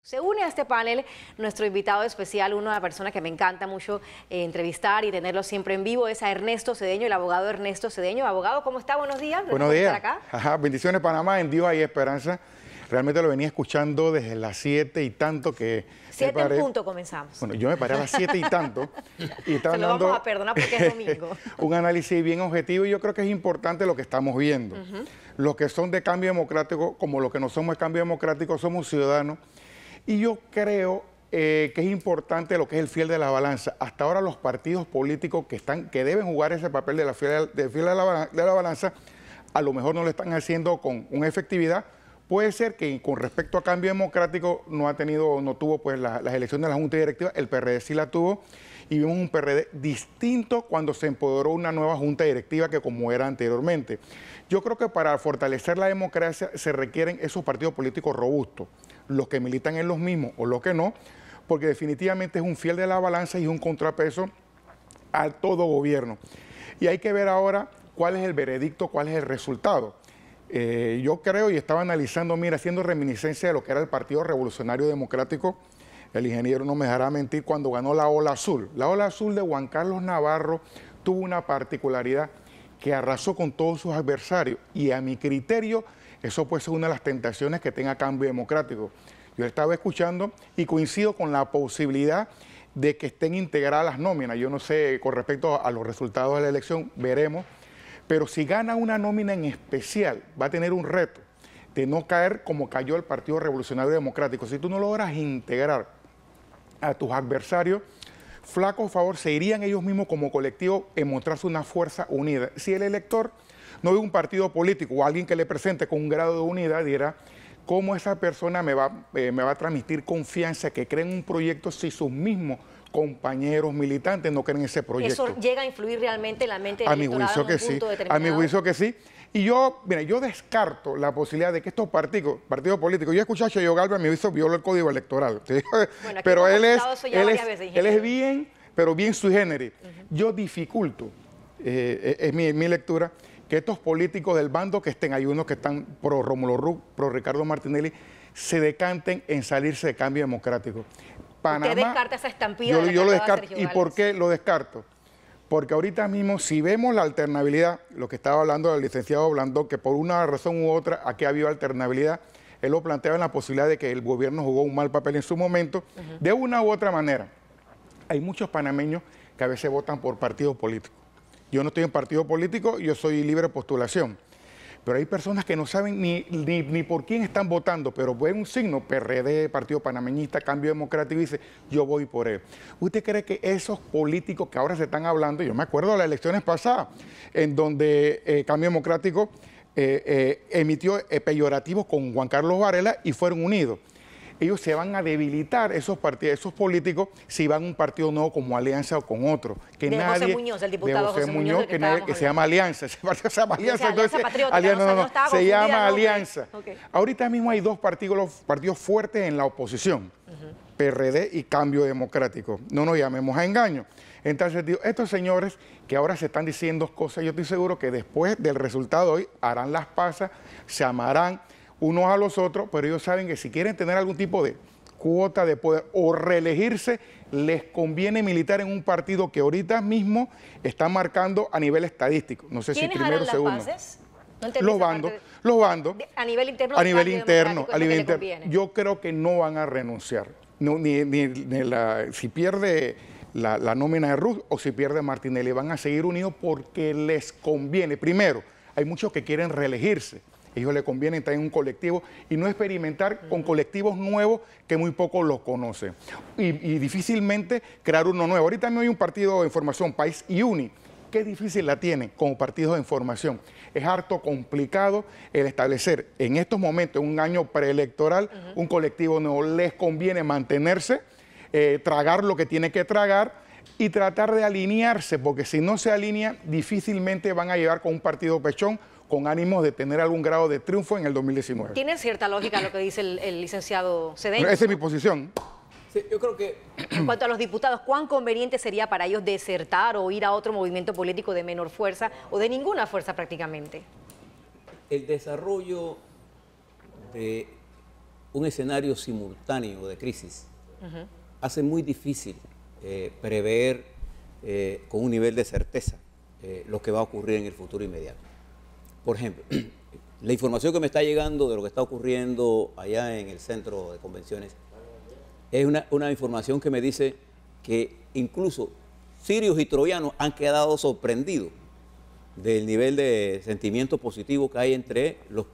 Se une a este panel nuestro invitado especial, una persona que me encanta mucho entrevistar y tenerlo siempre en vivo, es a Ernesto Cedeño, el abogado Ernesto Cedeño. Abogado, ¿cómo está? Buenos días. Buenos días. Estar acá. Ajá, bendiciones Panamá, en Dios hay esperanza. Realmente lo venía escuchando desde las 7 y tanto que... 7 en punto comenzamos. Bueno, yo me paré a las 7 y tanto. Y estaba Se lo dando vamos a perdonar porque es domingo. un análisis bien objetivo y yo creo que es importante lo que estamos viendo. Los que son de cambio democrático, como los que no somos de cambio democrático, somos ciudadanos. Y yo creo que es importante lo que es el fiel de la balanza. Hasta ahora los partidos políticos que deben jugar ese papel de fiel de la balanza, a lo mejor no lo están haciendo con una efectividad. Puede ser que con respecto a cambio democrático no tuvo pues las elecciones de la Junta Directiva, el PRD sí la tuvo y vimos un PRD distinto cuando se empoderó una nueva Junta Directiva que como era anteriormente. Yo creo que para fortalecer la democracia se requieren esos partidos políticos robustos, los que militan en los mismos o los que no, porque definitivamente es un fiel de la balanza y un contrapeso a todo gobierno. Y hay que ver ahora cuál es el veredicto, cuál es el resultado. Yo creo y estaba analizando, mira, haciendo reminiscencia de lo que era el Partido Revolucionario Democrático, el ingeniero no me dejará mentir, cuando ganó la Ola Azul. La Ola Azul de Juan Carlos Navarro tuvo una particularidad que arrasó con todos sus adversarios y a mi criterio eso puede ser una de las tentaciones que tenga cambio democrático. Yo estaba escuchando y coincido con la posibilidad de que estén integradas las nóminas. Yo no sé, con respecto a los resultados de la elección, veremos. Pero si gana una nómina en especial, va a tener un reto de no caer como cayó el Partido Revolucionario Democrático. Si tú no logras integrar a tus adversarios, flaco favor, se irían ellos mismos como colectivo en mostrarse una fuerza unida. Si el elector no ve un partido político o alguien que le presente con un grado de unidad, dirá, ¿cómo esa persona me va a transmitir confianza que cree en un proyecto si sus mismos compañeros militantes no creen en ese proyecto? ¿Eso llega a influir realmente en la mente del a mi electorado juicio en un que sí, punto determinado? a mi juicio que sí. Y yo, mira, yo descarto la posibilidad de que estos partidos políticos, yo escuché a Cheyo Galvez, mi visto violó el código electoral, Bueno, pero él es bien, pero bien sui generis. Yo dificulto, es mi lectura, que estos políticos del bando que estén, hay unos que están pro Rómulo Rux, pro Ricardo Martinelli, se decanten en salirse de cambio democrático. Panamá, ¿usted descarta esa estampida? Yo lo descarto. ¿Y por qué lo descarto? Porque ahorita mismo, si vemos la alternabilidad, lo que estaba hablando el licenciado Blandón, que por una razón u otra aquí ha habido alternabilidad, él lo planteaba en la posibilidad de que el gobierno jugó un mal papel en su momento, de una u otra manera. Hay muchos panameños que a veces votan por partidos políticos. Yo no estoy en partido político, yo soy libre postulación. Pero hay personas que no saben ni por quién están votando, pero ven un signo, PRD, Partido Panameñista, Cambio Democrático, y dice, yo voy por él. ¿Usted cree que esos políticos que ahora se están hablando, yo me acuerdo de las elecciones pasadas, en donde Cambio Democrático emitió peyorativos con Juan Carlos Varela y fueron unidos? Ellos se van a debilitar, esos políticos, si van a un partido nuevo como Alianza o con otro. Que de nadie, José Muñoz, el diputado José Muñoz, que se llama Alianza. Ese partido se llama Alianza. Alianza Patriótica, se llama Alianza. Okay. Ahorita mismo hay dos partidos fuertes en la oposición, PRD y Cambio Democrático. No nos llamemos a engaño. Entonces, digo, estos señores que ahora se están diciendo cosas, yo estoy seguro que después del resultado de hoy harán las pasas, se amarán unos a los otros, pero ellos saben que si quieren tener algún tipo de cuota de poder o reelegirse, les conviene militar en un partido que ahorita mismo está marcando a nivel estadístico. No sé si primero o segundo. No los bandos. A nivel interno. A nivel interno. Yo creo que no van a renunciar. No, si pierde la nómina de Rux o si pierde Martinelli, van a seguir unidos porque les conviene. Primero, hay muchos que quieren reelegirse. A ellos les conviene estar en un colectivo y no experimentar con colectivos nuevos que muy pocos los conocen. Y difícilmente crear uno nuevo. Ahorita mismo hay un partido de información, País y Uni. Qué difícil la tienen como partidos de información. Es harto complicado el establecer en estos momentos, en un año preelectoral, un colectivo nuevo. Les conviene mantenerse, tragar lo que tiene que tragar y tratar de alinearse, porque si no se alinea, difícilmente van a llegar con un partido pechón, con ánimos de tener algún grado de triunfo en el 2019. ¿Tiene cierta lógica lo que dice el licenciado Cedeño? Esa es mi posición. Sí, yo creo que... En cuanto a los diputados, ¿cuán conveniente sería para ellos desertar o ir a otro movimiento político de menor fuerza o de ninguna fuerza prácticamente? El desarrollo de un escenario simultáneo de crisis hace muy difícil prever con un nivel de certeza lo que va a ocurrir en el futuro inmediato. Por ejemplo, la información que me está llegando de lo que está ocurriendo allá en el centro de convenciones es una información que me dice que incluso sirios y troyanos han quedado sorprendidos del nivel de sentimiento positivo que hay entre los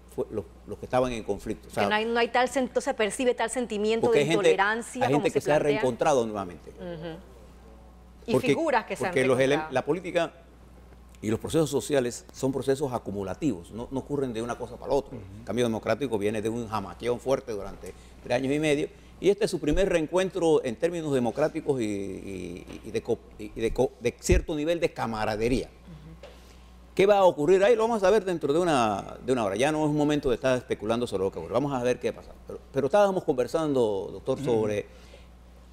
que estaban en conflicto. O sea, que no hay tal, no se percibe tal sentimiento de intolerancia. Hay gente que se ha reencontrado nuevamente. Y figuras que se han reencontrado. La política y los procesos sociales son procesos acumulativos, no ocurren de una cosa para la otra. El cambio democrático viene de un jamaqueón fuerte durante 3 años y medio, y este es su primer reencuentro en términos democráticos y de cierto nivel de camaradería. ¿Qué va a ocurrir ahí? Lo vamos a ver dentro de una hora. Ya no es un momento de estar especulando sobre lo que ocurre. Vamos a ver qué pasa. Pero estábamos conversando, doctor, sobre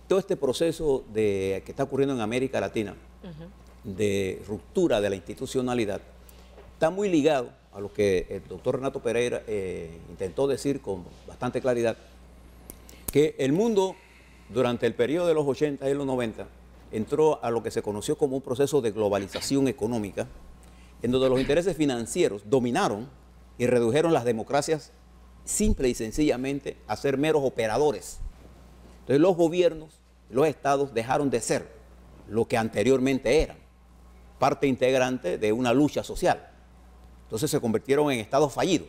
todo este proceso que está ocurriendo en América Latina, de ruptura de la institucionalidad. Está muy ligado a lo que el doctor Renato Pereira intentó decir con bastante claridad, que el mundo durante el periodo de los 80 y los 90 entró a lo que se conoció como un proceso de globalización económica, en donde los intereses financieros dominaron y redujeron las democracias simple y sencillamente a ser meros operadores. Entonces los gobiernos, los estados dejaron de ser lo que anteriormente eran, parte integrante de una lucha social. Entonces se convirtieron en estados fallidos.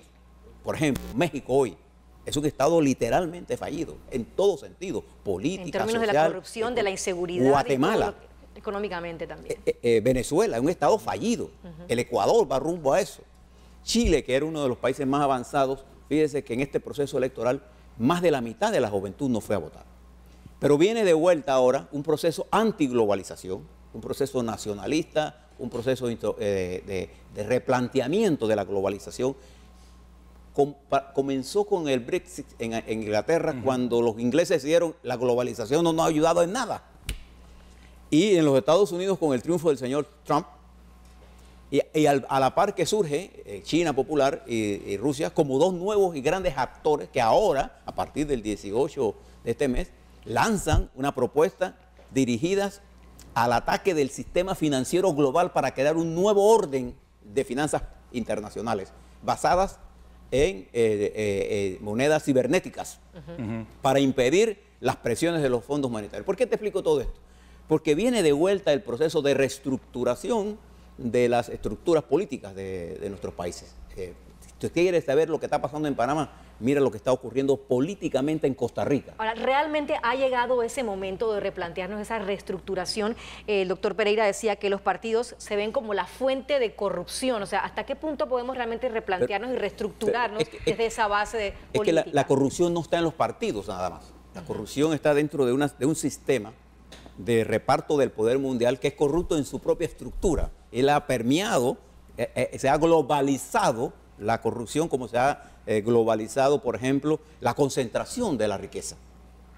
Por ejemplo, México hoy es un estado literalmente fallido, en todo sentido, política, social. En términos de la corrupción, de la inseguridad. Guatemala. Económicamente también. Venezuela es un estado fallido. El Ecuador va rumbo a eso. Chile, que era uno de los países más avanzados, fíjese que en este proceso electoral más de la mitad de la juventud no fue a votar. Pero viene de vuelta ahora un proceso antiglobalización, un proceso nacionalista, un proceso de replanteamiento de la globalización. Comenzó con el Brexit en Inglaterra, cuando los ingleses decidieron la globalización no nos ha ayudado en nada. Y en los Estados Unidos con el triunfo del señor Trump, y a la par que surge China popular y Rusia como dos nuevos y grandes actores que ahora, a partir del 18 de este mes, lanzan una propuesta dirigidas al ataque del sistema financiero global para crear un nuevo orden de finanzas internacionales basadas en monedas cibernéticas para impedir las presiones de los fondos monetarios. ¿Por qué te explico todo esto? Porque viene de vuelta el proceso de reestructuración de las estructuras políticas de nuestros países. Si usted quiere saber lo que está pasando en Panamá, mira lo que está ocurriendo políticamente en Costa Rica. Ahora, ¿realmente ha llegado ese momento de replantearnos esa reestructuración? El doctor Pereira decía que los partidos se ven como la fuente de corrupción. O sea, ¿hasta qué punto podemos realmente replantearnos y reestructurarnos desde esa base de política? Es que la corrupción no está en los partidos nada más. La corrupción está dentro de un sistema de reparto del poder mundial que es corrupto en su propia estructura. Él ha permeado, se ha globalizado la corrupción, como se ha globalizado, por ejemplo, la concentración de la riqueza.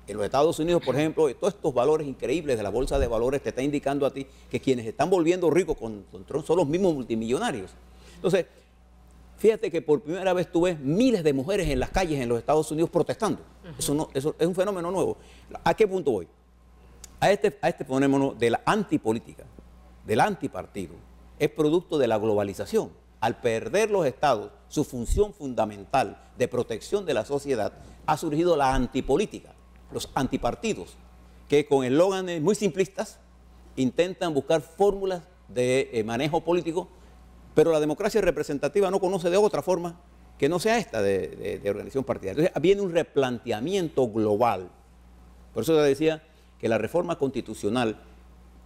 En los Estados Unidos, por ejemplo, todos estos valores increíbles de la bolsa de valores te está indicando a ti que quienes están volviendo ricos con Trump son los mismos multimillonarios. Entonces, fíjate que por primera vez tú ves miles de mujeres en las calles en los Estados Unidos protestando. Eso es un fenómeno nuevo. ¿A qué punto voy? A este fenómeno de la antipolítica, del antipartido, es producto de la globalización. Al perder los estados su función fundamental de protección de la sociedad, ha surgido la antipolítica, los antipartidos, que con eslóganes muy simplistas intentan buscar fórmulas de manejo político, pero la democracia representativa no conoce de otra forma que no sea esta de organización partidaria. Entonces viene un replanteamiento global. Por eso te decía que la reforma constitucional,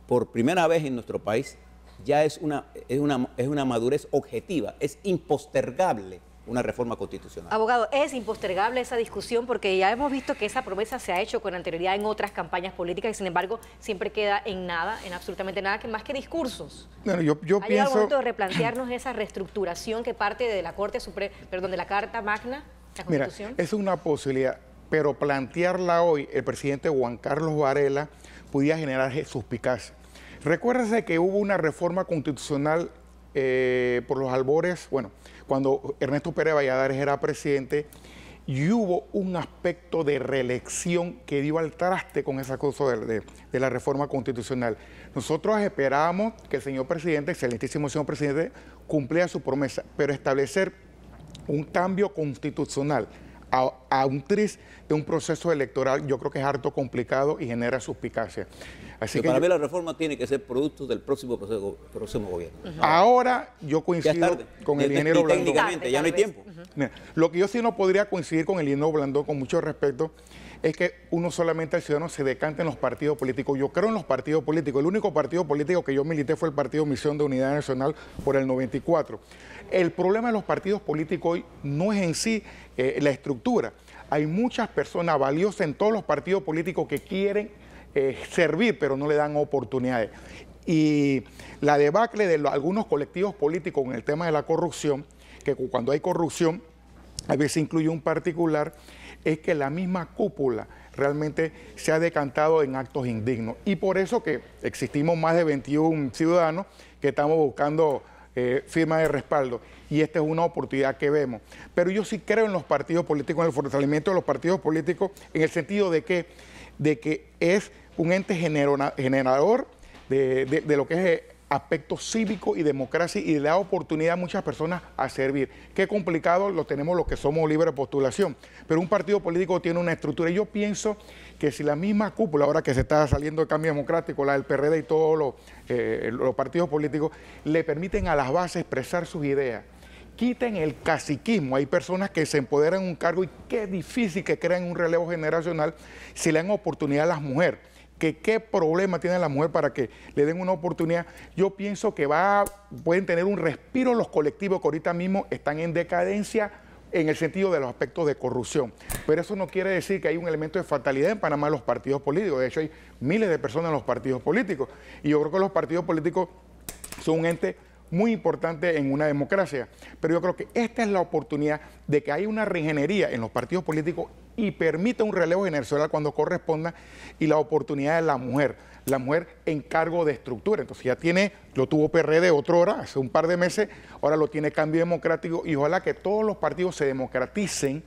por primera vez en nuestro país, ya es una madurez objetiva, es impostergable una reforma constitucional. Abogado, es impostergable esa discusión porque ya hemos visto que esa promesa se ha hecho con anterioridad en otras campañas políticas y sin embargo siempre queda en nada, en absolutamente nada, que más que discursos. Bueno, yo ¿Ha llegado pienso... el momento de replantearnos esa reestructuración que parte de la Corte Suprema, perdón, de la Carta Magna, la Constitución? Mira, es una posibilidad, pero plantearla hoy, el presidente Juan Carlos Varela podía generar suspicacia. Recuérdese que hubo una reforma constitucional por los albores, bueno, cuando Ernesto Pérez Valladares era presidente, y hubo un aspecto de reelección que dio al traste con esa cosa de la reforma constitucional. Nosotros esperábamos que el señor presidente, excelentísimo señor presidente, cumpliera su promesa, pero establecer un cambio constitucional a un tris de un proceso electoral, yo creo que es harto complicado y genera suspicacia. Así que para mí la reforma tiene que ser producto del próximo gobierno. Ahora yo coincido con el ingeniero Blandón. Técnicamente, ya no hay tiempo. Mira, lo que yo sí no podría coincidir con el ingeniero Blandón, con mucho respeto, es que uno solamente al ciudadano se decanta en los partidos políticos. Yo creo en los partidos políticos. El único partido político que yo milité fue el Partido Misión de Unidad Nacional por el 94. El problema de los partidos políticos hoy no es en sí la estructura. Hay muchas personas valiosas en todos los partidos políticos que quieren servir, pero no le dan oportunidades. Y la debacle de algunos colectivos políticos en el tema de la corrupción, que cuando hay corrupción, a veces incluye un particular, es que la misma cúpula realmente se ha decantado en actos indignos. Y por eso que existimos más de 21 ciudadanos que estamos buscando firma de respaldo. Y esta es una oportunidad que vemos. Pero yo sí creo en los partidos políticos, en el fortalecimiento de los partidos políticos, en el sentido de que es un ente generador de lo que es aspecto cívico y democracia y le da oportunidad a muchas personas a servir. Qué complicado lo tenemos los que somos libres de postulación, pero un partido político tiene una estructura. Y yo pienso que si la misma cúpula, ahora que se está saliendo el Cambio Democrático, la del PRD y todos los partidos políticos, le permiten a las bases expresar sus ideas, quiten el caciquismo. Hay personas que se empoderan en un cargo y qué difícil que creen un relevo generacional si le dan oportunidad a las mujeres. ¿Qué problema tiene la mujer para que le den una oportunidad? Yo pienso que pueden tener un respiro los colectivos que ahorita mismo están en decadencia en el sentido de los aspectos de corrupción. Pero eso no quiere decir que hay un elemento de fatalidad en Panamá en los partidos políticos. De hecho, hay miles de personas en los partidos políticos. Y yo creo que los partidos políticos son un ente muy importante en una democracia. Pero yo creo que esta es la oportunidad de que haya una reingeniería en los partidos políticos y permita un relevo generacional cuando corresponda, y la oportunidad de la mujer en cargo de estructura. Entonces ya lo tuvo PRD otrora, hace un par de meses, ahora lo tiene Cambio Democrático, y ojalá que todos los partidos se democraticen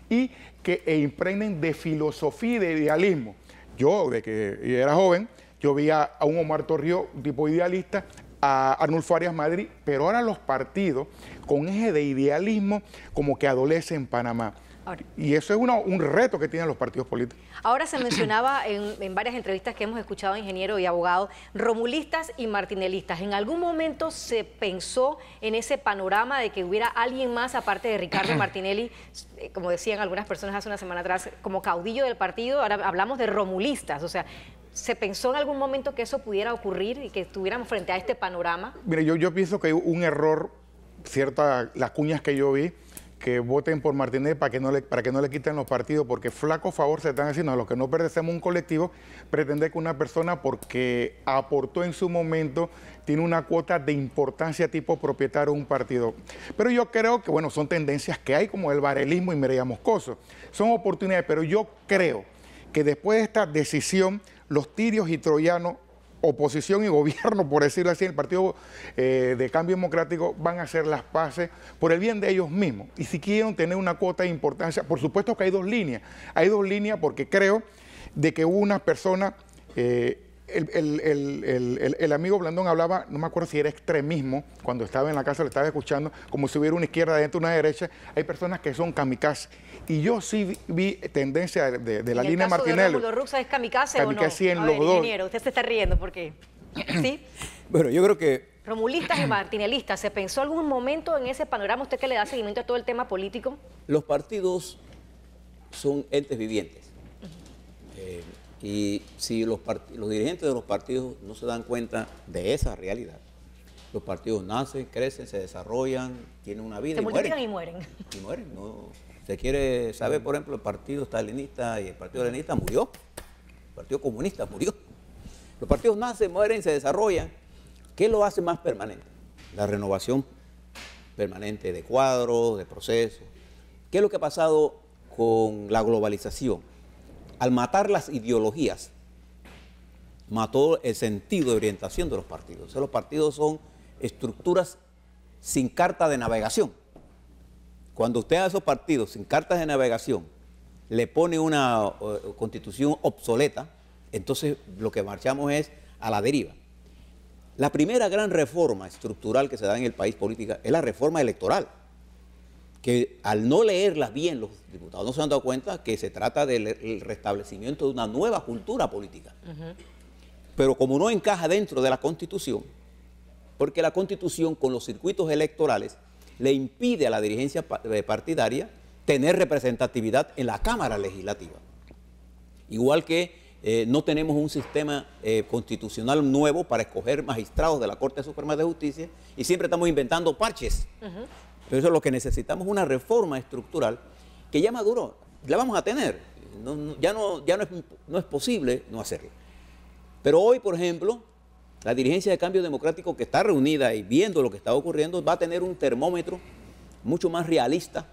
y que impregnen de filosofía y de idealismo. Yo, de que era joven, yo veía a un Omar Torrijos, un tipo idealista, a Arnulfo Arias Madrid, pero ahora los partidos con eje de idealismo como que adolecen en Panamá. Ahora, y eso es un reto que tienen los partidos políticos. Ahora se mencionaba en varias entrevistas que hemos escuchado, ingeniero y abogado, romulistas y martinelistas. ¿En algún momento se pensó en ese panorama de que hubiera alguien más aparte de Ricardo Martinelli, como decían algunas personas hace una semana atrás, como caudillo del partido? Ahora hablamos de romulistas, o sea, ¿se pensó en algún momento que eso pudiera ocurrir y que estuviéramos frente a este panorama? Mire, yo pienso que hay un error, ciertas las cuñas que yo vi, que voten por Martinelli para que no le quiten los partidos, porque flaco favor se están haciendo a los que no pertenecemos a un colectivo, pretender que una persona, porque aportó en su momento, tiene una cuota de importancia tipo propietario de un partido. Pero yo creo que, bueno, son tendencias que hay, como el barelismo y Mireya Moscoso. Son oportunidades, pero yo creo que después de esta decisión, los tirios y troyanos, oposición y gobierno, por decirlo así, el Partido de Cambio Democrático, van a hacer las paces por el bien de ellos mismos. Y si quieren tener una cuota de importancia, por supuesto que hay dos líneas. Hay dos líneas porque creo de que hubo una persona, el amigo Blandón hablaba, no me acuerdo si era extremismo, cuando estaba en la casa lo estaba escuchando, como si hubiera una izquierda dentro de una derecha. Hay personas que son kamikazes. Y yo sí vi tendencia de la línea Martinelli. ¿En el caso de Roxa es kamikaze o no? En los dos. Ingeniero, usted se está riendo, ¿por qué? ¿Sí? Bueno, yo creo que... Romulistas y martinelistas, ¿se pensó algún momento en ese panorama? ¿Usted que le da seguimiento a todo el tema político? Los partidos son entes vivientes. Y si los dirigentes de los partidos no se dan cuenta de esa realidad, los partidos nacen, crecen, se desarrollan, tienen una vida y mueren. Y mueren. No. Se quiere saber, por ejemplo, el partido stalinista y el partido leninista murió. El partido comunista murió. Los partidos nacen, mueren, se desarrollan. ¿Qué lo hace más permanente? La renovación permanente de cuadros, de procesos. ¿Qué es lo que ha pasado con la globalización? Al matar las ideologías, mató el sentido de orientación de los partidos. O sea, los partidos son estructuras sin carta de navegación. cuando usted a esos partidos sin cartas de navegación le pone una constitución obsoleta, entonces lo que marchamos es a la deriva. La primera gran reforma estructural que se da en el país política es la reforma electoral, que al no leerlas bien los diputados no se han dado cuenta que se trata del restablecimiento de una nueva cultura política. Pero como no encaja dentro de la Constitución, porque la Constitución con los circuitos electorales le impide a la dirigencia partidaria tener representatividad en la Cámara Legislativa. Igual que no tenemos un sistema constitucional nuevo para escoger magistrados de la Corte Suprema de Justicia y siempre estamos inventando parches. Pero eso es lo que necesitamos, una reforma estructural que ya maduró, la vamos a tener, ya no es posible no hacerlo. Pero hoy, por ejemplo, la dirigencia de Cambio Democrático que está reunida y viendo lo que está ocurriendo va a tener un termómetro mucho más realista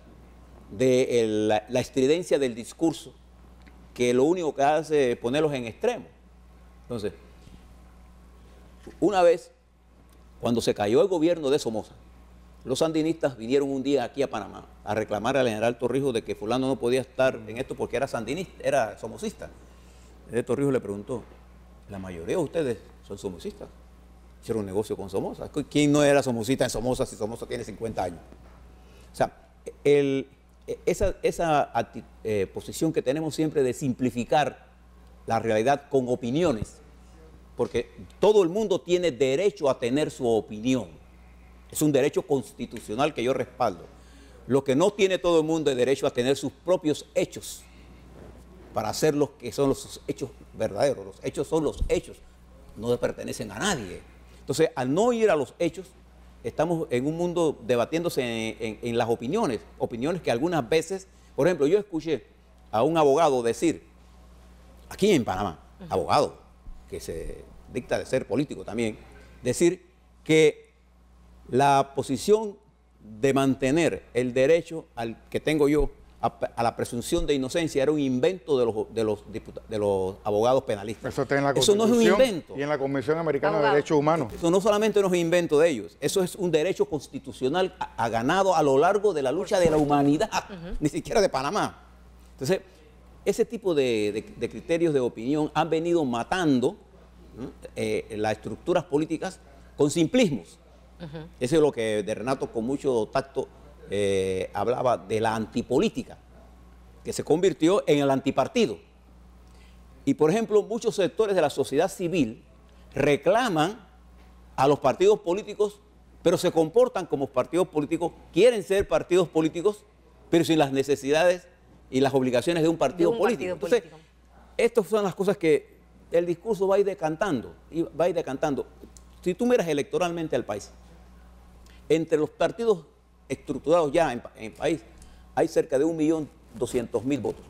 de la estridencia del discurso, que lo único que hace es ponerlos en extremo. Entonces, una vez, cuando se cayó el gobierno de Somoza, los sandinistas vinieron un día aquí a Panamá a reclamar al general Torrijos de que fulano no podía estar en esto porque era sandinista, era somocista. El Torrijos le preguntó, la mayoría de ustedes son somocistas, hicieron un negocio con Somoza. ¿Quién no era somocista en Somoza si Somoza tiene 50 años? O sea, esa posición que tenemos siempre de simplificar la realidad con opiniones, porque todo el mundo tiene derecho a tener su opinión. Es un derecho constitucional que yo respaldo. Lo que no tiene todo el mundo es derecho a tener sus propios hechos para hacer los que son los hechos verdaderos. Los hechos son los hechos, no le pertenecen a nadie. Entonces, al no ir a los hechos, estamos en un mundo debatiéndose en las opiniones que algunas veces, por ejemplo, yo escuché a un abogado decir, aquí en Panamá, abogado, que se dicta de ser político también, decir que la posición de mantener el derecho al que tengo yo a la presunción de inocencia era un invento de los abogados penalistas. Eso está en la Eso no es un invento. Y en la Convención Americana de Derechos Humanos. Eso no solamente no es un invento de ellos, eso es un derecho constitucional ganado a lo largo de la lucha de la humanidad, ni siquiera de Panamá. Entonces, ese tipo de criterios de opinión han venido matando las estructuras políticas con simplismos. Eso es lo que de Renato con mucho tacto hablaba de la antipolítica, que se convirtió en el antipartido. Y por ejemplo, muchos sectores de la sociedad civil reclaman a los partidos políticos, pero se comportan como partidos políticos, quieren ser partidos políticos, pero sin las necesidades y las obligaciones de un partido político. Entonces, estas son las cosas que el discurso va a ir decantando, Si tú miras electoralmente al país, entre los partidos estructurados ya en el país, hay cerca de 1.200.000 votos.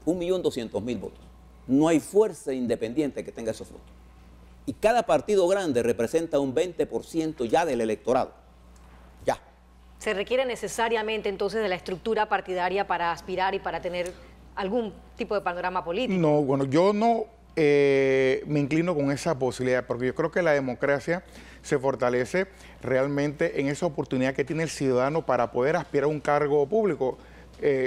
1.200.000 votos. No hay fuerza independiente que tenga esos votos. Y cada partido grande representa un 20% ya del electorado. Ya. ¿Se requiere necesariamente entonces de la estructura partidaria para aspirar y para tener algún tipo de panorama político? No, bueno, yo no me inclino con esa posibilidad, porque yo creo que la democracia se fortalece realmente en esa oportunidad que tiene el ciudadano para poder aspirar a un cargo público,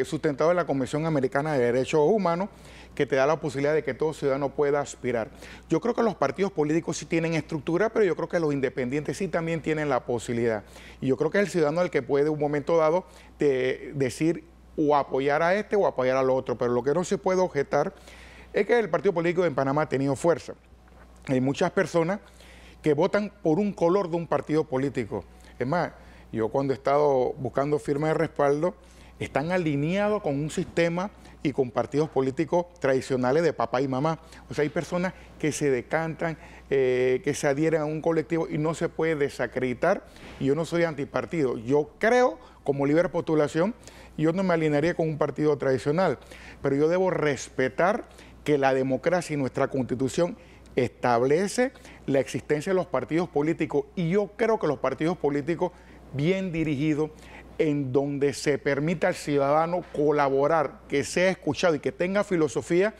sustentado en la Convención Americana de Derechos Humanos, que te da la posibilidad de que todo ciudadano pueda aspirar. Yo creo que los partidos políticos sí tienen estructura, pero yo creo que los independientes sí también tienen la posibilidad. Y yo creo que es el ciudadano el que puede en un momento dado decir o apoyar a este o apoyar al otro, pero lo que no se puede objetar es que el partido político en Panamá ha tenido fuerza. Hay muchas personas que votan por un color de un partido político. Es más, yo cuando he estado buscando firmas de respaldo, están alineados con un sistema y con partidos políticos tradicionales de papá y mamá. O sea, hay personas que se decantan, que se adhieren a un colectivo y no se puede desacreditar. Y yo no soy antipartido. Yo creo, como libre postulación, yo no me alinearía con un partido tradicional, pero yo debo respetar que la democracia y nuestra Constitución establece la existencia de los partidos políticos, y yo creo que los partidos políticos bien dirigidos, en donde se permita al ciudadano colaborar, que sea escuchado y que tenga filosofía,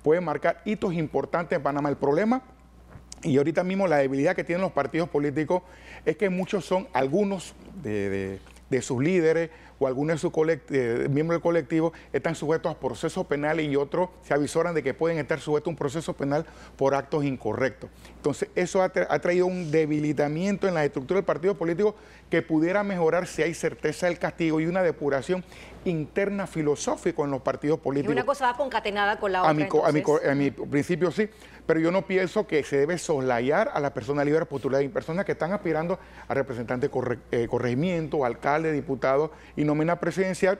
pueden marcar hitos importantes en Panamá. El problema, y ahorita mismo la debilidad que tienen los partidos políticos, es que muchos son, algunos de de sus líderes o algunos de sus miembros del colectivo están sujetos a procesos penales y otros se avisoran de que pueden estar sujetos a un proceso penal por actos incorrectos. Entonces, eso ha traído un debilitamiento en la estructura del partido político que pudiera mejorar si hay certeza del castigo y una depuración interna filosófica en los partidos políticos. Y una cosa va concatenada con la otra. A mi principio sí, pero yo no pienso que se debe soslayar a las personas libres postuladas y personas que están aspirando a representantes de corregimiento, alcalde, diputado y nómina presidencial,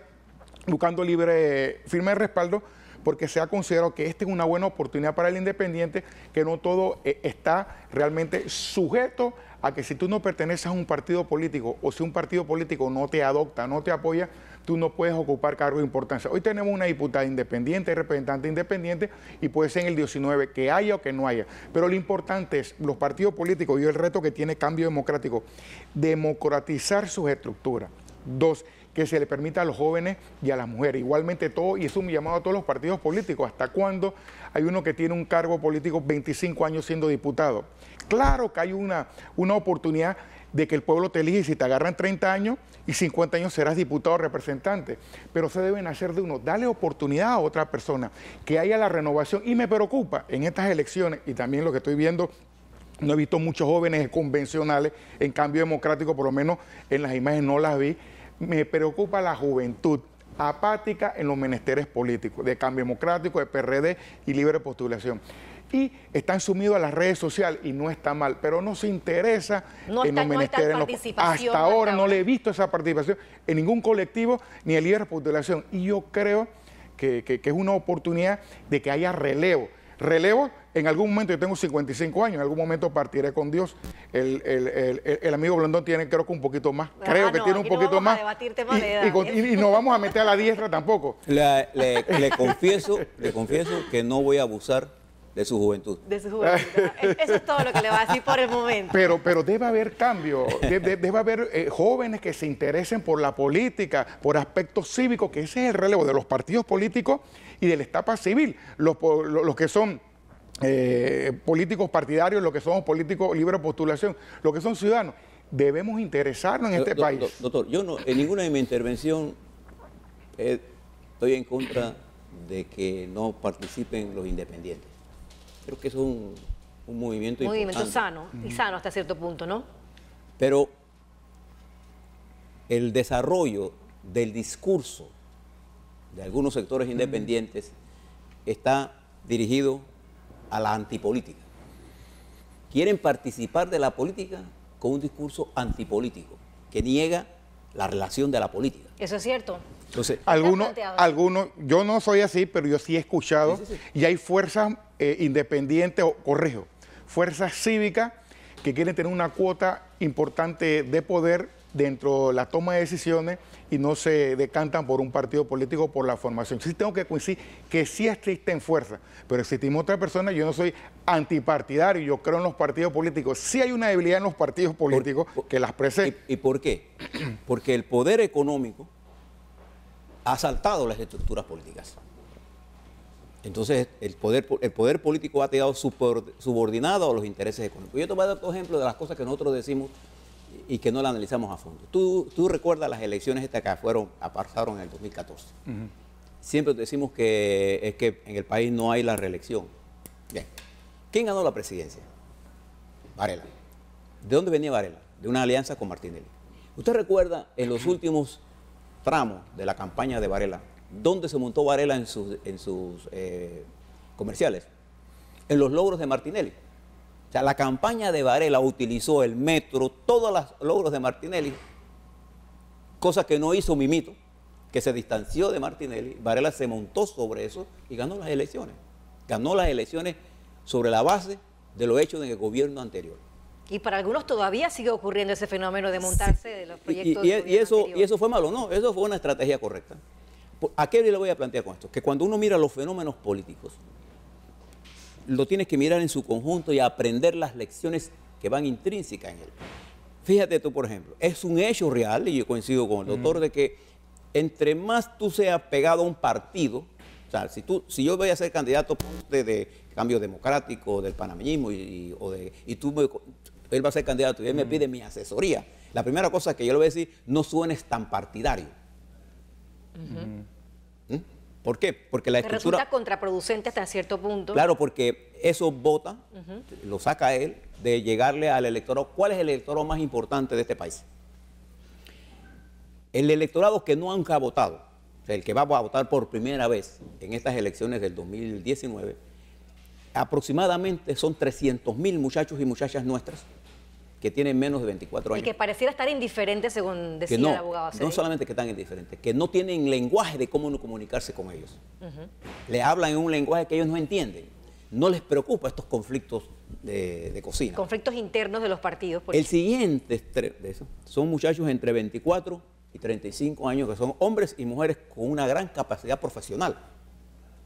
buscando libre firme de respaldo, porque se ha considerado que esta es una buena oportunidad para el independiente, que no todo está realmente sujeto a que si tú no perteneces a un partido político o si un partido político no te adopta, no te apoya, tú no puedes ocupar cargos de importancia. Hoy tenemos una diputada independiente, representante independiente, y puede ser en el 19 que haya o que no haya. Pero lo importante es los partidos políticos y el reto que tiene Cambio Democrático, democratizar sus estructuras. 2, que se le permita a los jóvenes y a las mujeres. Igualmente todo, y es un llamado a todos los partidos políticos. ¿Hasta cuándo hay uno que tiene un cargo político 25 años siendo diputado? Claro que hay una oportunidad de que el pueblo te elige, si te agarran 30 años y 50 años serás diputado o representante, pero se deben hacer de uno, darle oportunidad a otra persona, que haya la renovación, y me preocupa en estas elecciones, y también lo que estoy viendo, no he visto muchos jóvenes convencionales, en Cambio Democrático, por lo menos en las imágenes no las vi, me preocupa la juventud apática en los menesteres políticos, de Cambio Democrático, de PRD y libre postulación. Y están sumidos a las redes sociales y no está mal, pero no se interesa en los menesteres. Hasta ahora no le he visto esa participación en ningún colectivo ni en libre postulación. Y yo creo que es una oportunidad de que haya relevo. Relevo, en algún momento, yo tengo 55 años, en algún momento partiré con Dios. El amigo Blandón tiene, creo que un poquito más. Creo que tiene un poquito más. Y no vamos a meter a la diestra tampoco. Le confieso que no voy a abusar de su juventud. De su juventud. Eso es todo lo que le va a decir por el momento. Pero debe haber cambio, debe haber jóvenes que se interesen por la política, por aspectos cívicos, que ese es el relevo de los partidos políticos y de la etapa civil. Los que son políticos partidarios, los que somos políticos libre postulación, los que son ciudadanos, debemos interesarnos en este país. Doctor, yo no, en ninguna de mi intervención estoy en contra de que no participen los independientes. Creo que es un movimiento importante. Sano, y sano hasta cierto punto, ¿no? Pero el desarrollo del discurso de algunos sectores independientes está dirigido a la antipolítica. Quieren participar de la política con un discurso antipolítico, que niega la relación de la política. Eso es cierto. Entonces, algunos, yo no soy así, pero yo sí he escuchado, y hay fuerzas independientes, corrijo, fuerzas cívicas que quieren tener una cuota importante de poder dentro de la toma de decisiones y no se decantan por un partido político, por la formación. Sí tengo que coincidir que sí existen fuerzas, pero existimos otras personas, yo no soy antipartidario, yo creo en los partidos políticos. Sí hay una debilidad en los partidos políticos que las presenta. ¿Y por qué? Porque el poder económico ha asaltado las estructuras políticas. Entonces, el poder político ha quedado subordinado a los intereses económicos. Yo te voy a dar otro ejemplo de las cosas que nosotros decimos y que no la analizamos a fondo. Tú recuerdas las elecciones estas que pasaron en el 2014. Siempre decimos que es que en el país no hay la reelección. Bien. ¿Quién ganó la presidencia? Varela. ¿De dónde venía Varela? De una alianza con Martinelli. ¿Usted recuerda en los últimos tramos de la campaña de Varela, dónde se montó Varela en sus comerciales? En los logros de Martinelli. O sea, la campaña de Varela utilizó el metro, todos los logros de Martinelli, cosa que no hizo Mimito, que se distanció de Martinelli. Varela se montó sobre eso y ganó las elecciones. Ganó las elecciones sobre la base de lo hecho en el gobierno anterior. Y para algunos todavía sigue ocurriendo ese fenómeno de montarse de los proyectos. Y eso fue malo, no, eso fue una estrategia correcta. ¿A qué le voy a plantear con esto? Que cuando uno mira los fenómenos políticos, lo tienes que mirar en su conjunto y aprender las lecciones que van intrínsecas en él. Fíjate tú, por ejemplo, es un hecho real, y yo coincido con el doctor, de que entre más tú seas pegado a un partido, o sea, si yo voy a ser candidato de Cambio Democrático, del panameñismo, y tú él va a ser candidato y él me pide mi asesoría, la primera cosa que yo le voy a decir, no suenes tan partidario. ¿Por qué? Porque la estructura... Resulta contraproducente hasta cierto punto. Claro, porque eso vota, lo saca él, de llegarle al electorado. ¿Cuál es el electorado más importante de este país? El electorado que nunca ha votado, o sea, el que va a votar por primera vez en estas elecciones del 2019, aproximadamente son 300.000 muchachos y muchachas nuestras que tienen menos de 24 años. Y que pareciera estar indiferente, según decía el abogado Aceri. No solamente que están indiferentes, que no tienen lenguaje de cómo comunicarse con ellos. Le hablan en un lenguaje que ellos no entienden. No les preocupa estos conflictos de cocina. Conflictos internos de los partidos. El siguiente de eso son muchachos entre 24 y 35 años, que son hombres y mujeres con una gran capacidad profesional,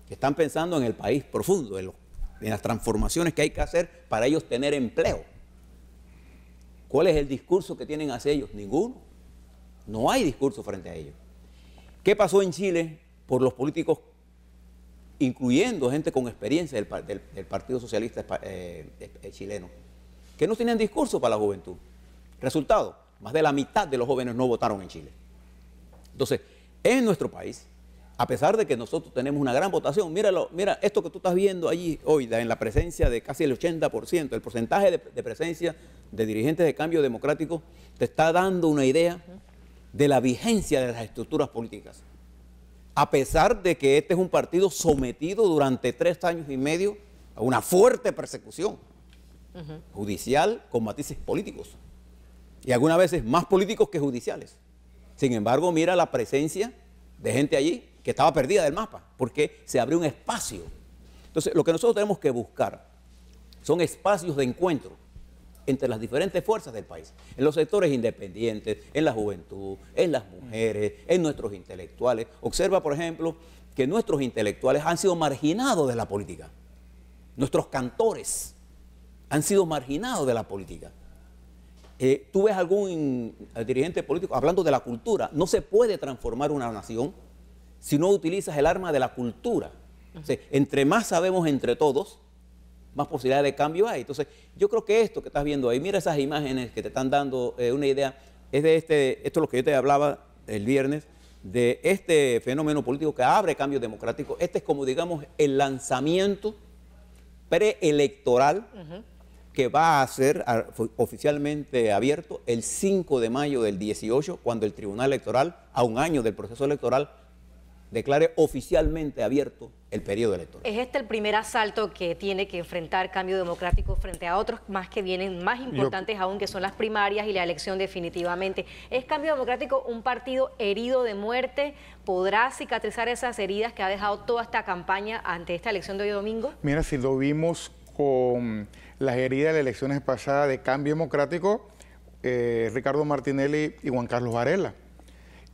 que están pensando en el país profundo, en las transformaciones que hay que hacer para ellos tener empleo. ¿Cuál es el discurso que tienen hacia ellos? Ninguno. No hay discurso frente a ellos. ¿Qué pasó en Chile por los políticos, incluyendo gente con experiencia del Partido Socialista chileno, que no tenían discurso para la juventud? Resultado, más de la mitad de los jóvenes no votaron en Chile. Entonces, en nuestro país, a pesar de que nosotros tenemos una gran votación, mira esto que tú estás viendo allí hoy, en la presencia de casi el 80%, el porcentaje de presencia de dirigentes de Cambio Democrático, te está dando una idea de la vigencia de las estructuras políticas. A pesar de que este es un partido sometido durante 3 años y medio a una fuerte persecución judicial con matices políticos. Y algunas veces más políticos que judiciales. Sin embargo, mira la presencia de gente allí que estaba perdida del mapa, porque se abrió un espacio. Entonces, lo que nosotros tenemos que buscar son espacios de encuentro entre las diferentes fuerzas del país, en los sectores independientes, en la juventud, en las mujeres, en nuestros intelectuales. Observa, por ejemplo, que nuestros intelectuales han sido marginados de la política. Nuestros cantores han sido marginados de la política. Tú ves algún dirigente político hablando de la cultura. No se puede transformar una nación si no utilizas el arma de la cultura. O sea, entre más sabemos entre todos, más posibilidades de cambio hay. Entonces, yo creo que esto que estás viendo ahí, mira esas imágenes que te están dando una idea, es de esto es lo que yo te hablaba el viernes, de este fenómeno político que abre Cambio Democrático. Este es como, digamos, el lanzamiento preelectoral que va a ser oficialmente abierto el 5 de mayo del 18, cuando el Tribunal Electoral, a un año del proceso electoral, declare oficialmente abierto el periodo electoral. ¿Es este el primer asalto que tiene que enfrentar Cambio Democrático frente a otros más que vienen, más importantes aún, que son las primarias y la elección definitivamente? ¿Es Cambio Democrático un partido herido de muerte? ¿Podrá cicatrizar esas heridas que ha dejado toda esta campaña ante esta elección de hoy domingo? Mira, si lo vimos con las heridas de las elecciones pasadas de Cambio Democrático, Ricardo Martinelli y Juan Carlos Varela,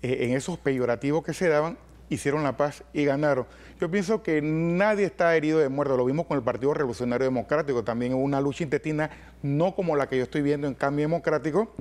en esos peyorativos que se daban, hicieron la paz y ganaron. Yo pienso que nadie está herido de muerte. Lo vimos con el Partido Revolucionario Democrático. También hubo una lucha intestina, no como la que yo estoy viendo en Cambio Democrático,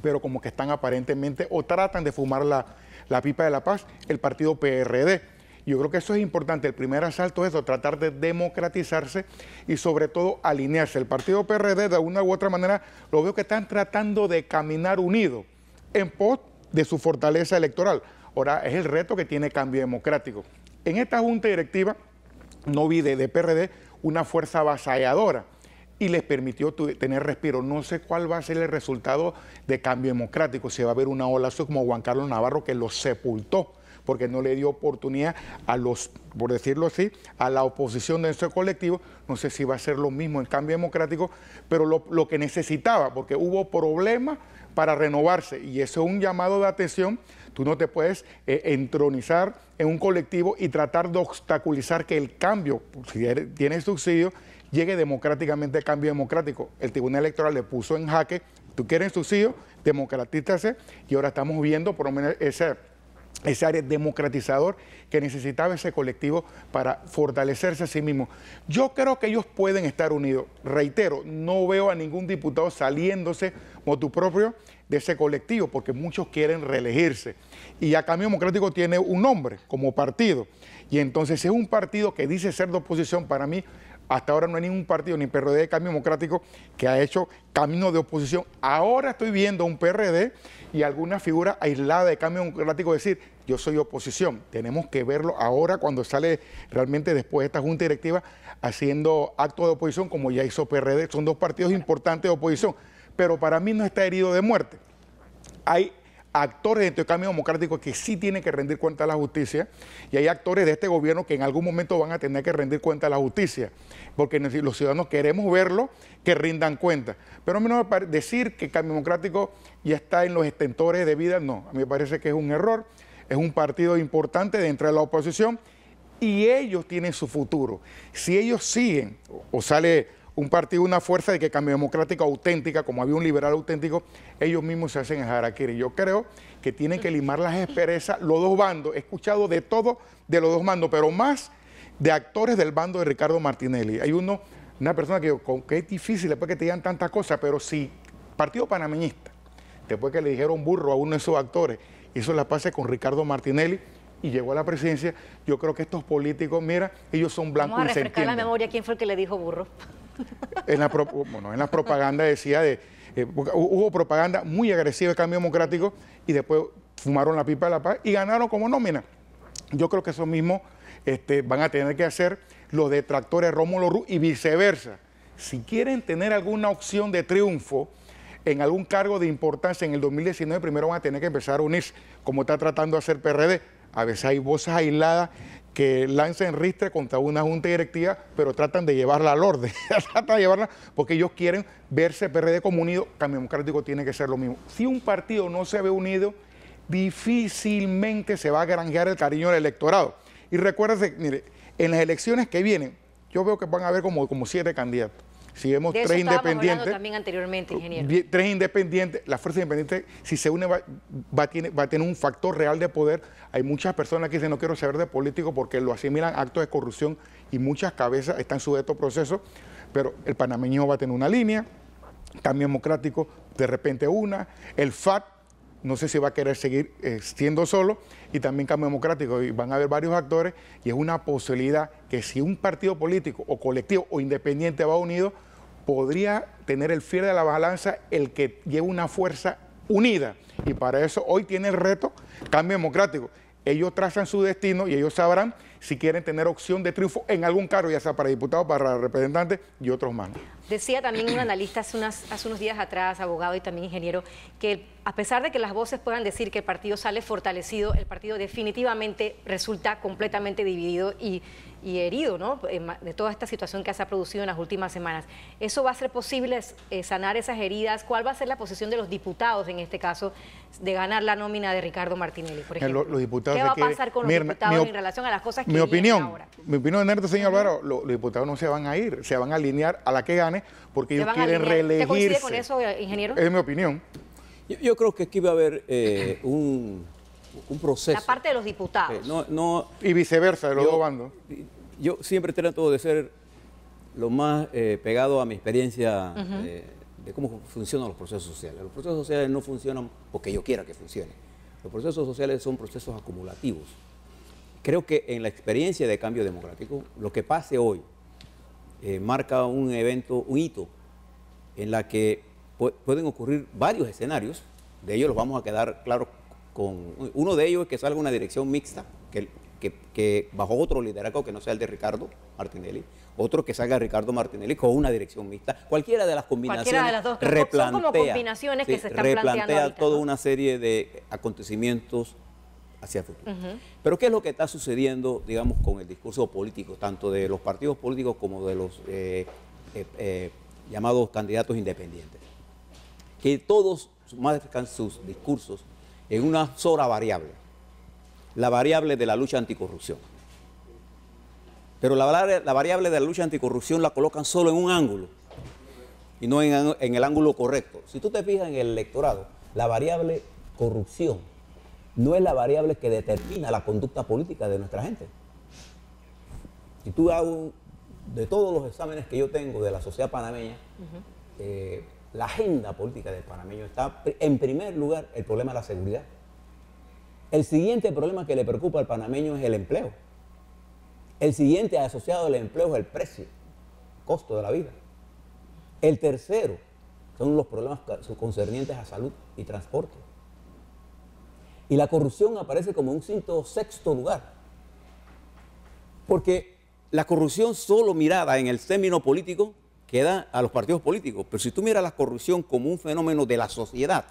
pero como que están aparentemente o tratan de fumar la pipa de la paz, el partido PRD. Yo creo que eso es importante. El primer asalto es eso, tratar de democratizarse y sobre todo alinearse. El partido PRD, de una u otra manera, lo veo que están tratando de caminar unidos en pos de su fortaleza electoral. Ahora, es el reto que tiene Cambio Democrático. En esta junta directiva no vi de PRD una fuerza avasalladora y les permitió tener respiro. No sé cuál va a ser el resultado de Cambio Democrático, si va a haber una ola como Juan Carlos Navarro que lo sepultó, porque no le dio oportunidad a los, por decirlo así, a la oposición de ese colectivo. No sé si va a ser lo mismo en Cambio Democrático, pero lo que necesitaba, porque hubo problemas para renovarse, y eso es un llamado de atención. Tú no te puedes entronizar en un colectivo y tratar de obstaculizar que el cambio, si tienes subsidio, llegue democráticamente al Cambio Democrático. El Tribunal Electoral le puso en jaque, tú quieres subsidio, democratízase, y ahora estamos viendo por lo menos ese área democratizador que necesitaba ese colectivo para fortalecerse a sí mismo. Yo creo que ellos pueden estar unidos. Reitero, no veo a ningún diputado saliéndose motu propio de ese colectivo, porque muchos quieren reelegirse. Y ya Cambio Democrático tiene un nombre como partido. Y entonces es un partido que dice ser de oposición. Para mí Hasta ahora no hay ningún partido, ni PRD de Cambio Democrático, que ha hecho camino de oposición. Ahora estoy viendo un PRD y alguna figura aislada de Cambio Democrático decir, yo soy oposición. Tenemos que verlo ahora cuando sale realmente después de esta junta directiva haciendo acto de oposición como ya hizo PRD. Son dos partidos importantes de oposición, pero para mí no está herido de muerte. Hay actores dentro del Cambio Democrático que sí tienen que rendir cuenta a la justicia y hay actores de este gobierno que en algún momento van a tener que rendir cuenta a la justicia, porque los ciudadanos queremos verlo, que rindan cuenta. Pero a mí no me parece decir que el Cambio Democrático ya está en los extentores de vida, no, a mí me parece que es un error, es un partido importante dentro de la oposición y ellos tienen su futuro. Si ellos siguen o sale un partido, una fuerza de que Cambio Democrático auténtica, como había un liberal auténtico, ellos mismos se hacen el harakiri. Yo creo que tienen que limar las asperezas los dos bandos. He escuchado de todo de los dos bandos, pero más de actores del bando de Ricardo Martinelli. Hay una persona que es difícil después que te digan tantas cosas, pero si Partido Panameñista, después que le dijeron burro a uno de esos actores, hizo la paz con Ricardo Martinelli y llegó a la presidencia, yo creo que estos políticos, mira, ellos son blancos y se entienden. Vamos a refrescar la memoria, ¿quién fue el que le dijo burro? En la propaganda decía hubo propaganda muy agresiva de Cambio Democrático y después fumaron la pipa de la paz y ganaron como nómina. Yo creo que eso mismo van a tener que hacer los detractores Rómulo Ruz y viceversa. Si quieren tener alguna opción de triunfo en algún cargo de importancia en el 2019, primero van a tener que empezar a unirse, como está tratando de hacer PRD. A veces hay voces aisladas que lanzan ristre contra una junta directiva, pero tratan de llevarla al orden, tratan de llevarla porque ellos quieren verse PRD como unido. Cambio Democrático tiene que ser lo mismo. Si un partido no se ve unido, difícilmente se va a granjear el cariño del electorado. Y recuérdense, mire, en las elecciones que vienen, yo veo que van a haber como 7 candidatos. Si vemos 3 independientes, también anteriormente, ingeniero. 3 independientes, la fuerza independiente, si se une, va a tener un factor real de poder. Hay muchas personas que dicen, no quiero saber de político porque lo asimilan actos de corrupción y muchas cabezas están sujetos a procesos, pero el panameño va a tener una línea, Cambio Democrático de repente una, el FAT, no sé si va a querer seguir siendo solo, y también Cambio Democrático, y van a haber varios actores, y es una posibilidad que si un partido político o colectivo o independiente va unido, podría tener el fiel de la balanza el que lleve una fuerza unida, y para eso hoy tiene el reto Cambio Democrático. Ellos trazan su destino y ellos sabrán si quieren tener opción de triunfo en algún cargo, ya sea para diputados, para representantes y otros más. Decía también un analista hace unos días atrás, abogado y también ingeniero, que a pesar de que las voces puedan decir que el partido sale fortalecido, el partido definitivamente resulta completamente dividido y herido, ¿no?, de toda esta situación que se ha producido en las últimas semanas. ¿Eso va a ser posible sanar esas heridas? ¿Cuál va a ser la posición de los diputados, en este caso, de ganar la nómina de Ricardo Martinelli, por ejemplo? Los diputados, ¿qué va a pasar con los diputados en relación a las cosas que vienen ahora? Mi opinión, señor Álvaro, los diputados no se van a ir, se van a alinear a la que gane, porque ellos quieren reelegirse. ¿Usted coincide con eso, ingeniero? Es mi opinión. Yo creo que aquí va a haber un proceso. La parte de los diputados. Y viceversa, de los dos bandos. Yo siempre trato de ser lo más pegado a mi experiencia de cómo funcionan los procesos sociales. Los procesos sociales no funcionan porque yo quiera que funcionen. Los procesos sociales son procesos acumulativos. Creo que en la experiencia de Cambio Democrático, lo que pase hoy marca un evento, un hito, en la que pueden ocurrir varios escenarios. De ellos los vamos a quedar claros con uno de ellos, es que salga una dirección mixta, que bajo otro liderazgo que no sea el de Ricardo Martinelli, otro que salga Ricardo Martinelli con una dirección mixta. Cualquiera de las combinaciones, cualquiera de las dos, son como combinaciones que se están planteando ahorita, toda ¿no?, una serie de acontecimientos hacia el futuro. Pero ¿qué es lo que está sucediendo, digamos, con el discurso político, tanto de los partidos políticos como de los llamados candidatos independientes? Que todos marcan sus discursos en una sola variable, la variable de la lucha anticorrupción. Pero la variable de la lucha anticorrupción la colocan solo en un ángulo y no en el ángulo correcto. Si tú te fijas en el electorado, la variable corrupción no es la variable que determina la conducta política de nuestra gente. Si tú hago de todos los exámenes que yo tengo de la sociedad panameña, la agenda política del panameño está en primer lugar el problema de la seguridad. El siguiente problema que le preocupa al panameño es el empleo. El siguiente asociado al empleo es el precio. costo de la vida. El tercero son los problemas concernientes a salud y transporte. Y la corrupción aparece como un sexto lugar. Porque la corrupción solo mirada en el término político queda a los partidos políticos. Pero si tú miras la corrupción como un fenómeno de la sociedad,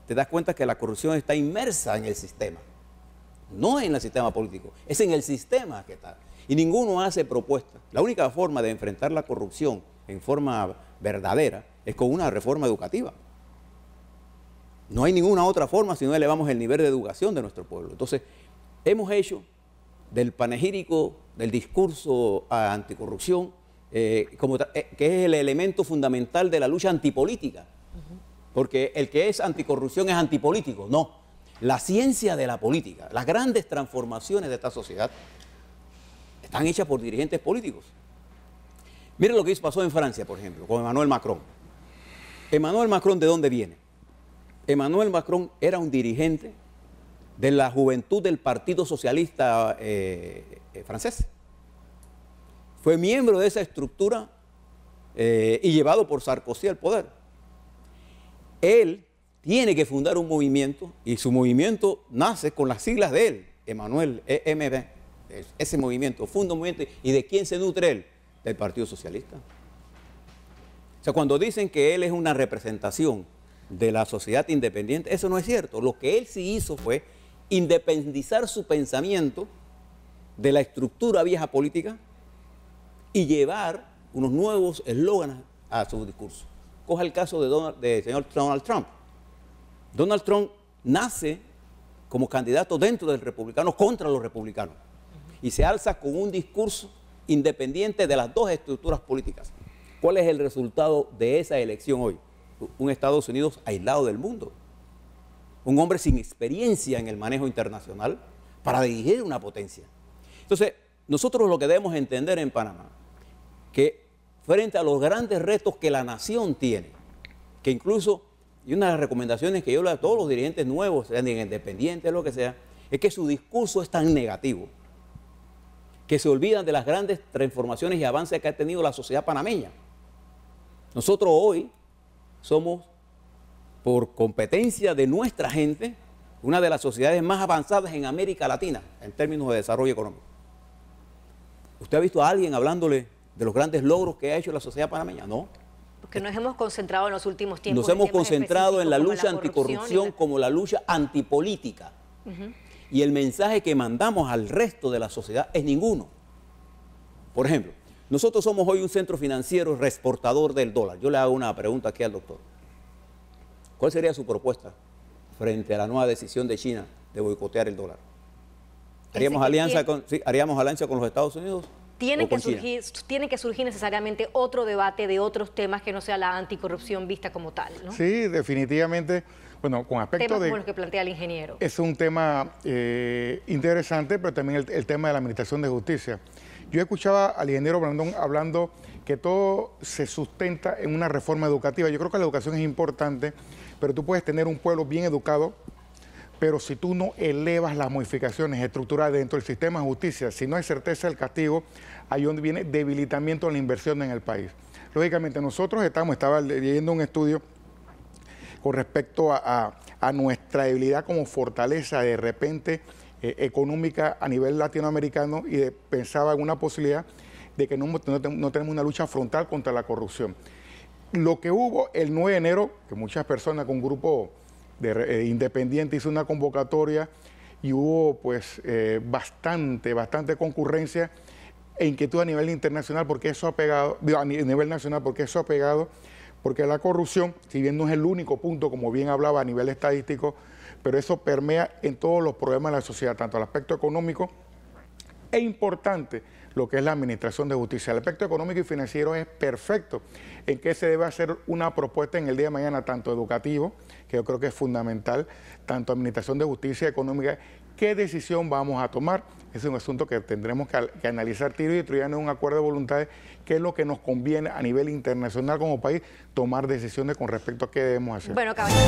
te das cuenta que la corrupción está inmersa en el sistema. No en el sistema político, es en el sistema que está. Y ninguno hace propuestas. La única forma de enfrentar la corrupción en forma verdadera es con una reforma educativa. No hay ninguna otra forma si no elevamos el nivel de educación de nuestro pueblo. Entonces, hemos hecho del panegírico, del discurso anticorrupción, que es el elemento fundamental de la lucha antipolítica. Porque el que es anticorrupción es antipolítico. No, la ciencia de la política, las grandes transformaciones de esta sociedad están hechas por dirigentes políticos. Miren lo que pasó en Francia, por ejemplo, con Emmanuel Macron. Emmanuel Macron, ¿de dónde viene? Emmanuel Macron era un dirigente de la juventud del Partido Socialista francés. Fue miembro de esa estructura y llevado por Sarkozy al poder. Él tiene que fundar un movimiento y su movimiento nace con las siglas de él, Emmanuel, EMB. Ese movimiento, funda un movimiento. ¿Y de quién se nutre él? Del Partido Socialista. O sea, cuando dicen que él es una representación de la sociedad independiente, eso no es cierto. Lo que él sí hizo fue independizar su pensamiento de la estructura vieja política y llevar unos nuevos eslóganes a su discurso. Coja el caso del señor Donald Trump. Donald Trump nace como candidato dentro del republicano contra los republicanos y se alza con un discurso independiente de las dos estructuras políticas. ¿Cuál es el resultado de esa elección hoy? Un Estados Unidos aislado del mundo. Un hombre sin experiencia en el manejo internacional para dirigir una potencia. Entonces, nosotros lo que debemos entender en Panamá, que frente a los grandes retos que la nación tiene, que incluso, y una de las recomendaciones que yo le doy a todos los dirigentes nuevos, sean independientes, lo que sea, es que su discurso es tan negativo, que se olvidan de las grandes transformaciones y avances que ha tenido la sociedad panameña. Nosotros hoy somos, por competencia de nuestra gente, una de las sociedades más avanzadas en América Latina en términos de desarrollo económico. ¿Usted ha visto a alguien hablándole de los grandes logros que ha hecho la sociedad panameña? No. Porque nos hemos concentrado en los últimos tiempos. Nos hemos concentrado en la lucha anticorrupción como la lucha antipolítica. Y el mensaje que mandamos al resto de la sociedad es ninguno. Por ejemplo, nosotros somos hoy un centro financiero exportador del dólar. Yo le hago una pregunta aquí al doctor. ¿Cuál sería su propuesta frente a la nueva decisión de China de boicotear el dólar? ¿Haríamos alianza con los Estados Unidos? Tiene que surgir necesariamente otro debate de otros temas que no sea la anticorrupción vista como tal, ¿no? Sí, definitivamente. Bueno, con aspecto temas como los que plantea el ingeniero. Es un tema interesante, pero también el tema de la administración de justicia. Yo escuchaba al ingeniero Brandón hablando que todo se sustenta en una reforma educativa. Yo creo que la educación es importante, pero tú puedes tener un pueblo bien educado, pero si tú no elevas las modificaciones estructurales dentro del sistema de justicia, si no hay certeza del castigo, ahí donde viene debilitamiento de la inversión en el país. Lógicamente, nosotros estaba leyendo un estudio con respecto a nuestra debilidad como fortaleza de repente económica a nivel latinoamericano y pensaba en una posibilidad de que no tenemos una lucha frontal contra la corrupción. Lo que hubo el 9 de enero, que muchas personas con un grupo independiente hizo una convocatoria y hubo pues bastante concurrencia e inquietud a nivel internacional porque eso ha pegado, a nivel nacional porque eso ha pegado, porque la corrupción, si bien no es el único punto, como bien hablaba a nivel estadístico, pero eso permea en todos los problemas de la sociedad, tanto el aspecto económico e importante lo que es la administración de justicia. El aspecto económico y financiero es perfecto en que se debe hacer una propuesta en el día de mañana, tanto educativo, que yo creo que es fundamental, tanto administración de justicia económica, qué decisión vamos a tomar. Es un asunto que tendremos que analizar tiro y detruyendo un acuerdo de voluntades, qué es lo que nos conviene a nivel internacional como país, tomar decisiones con respecto a qué debemos hacer. Bueno, caballero.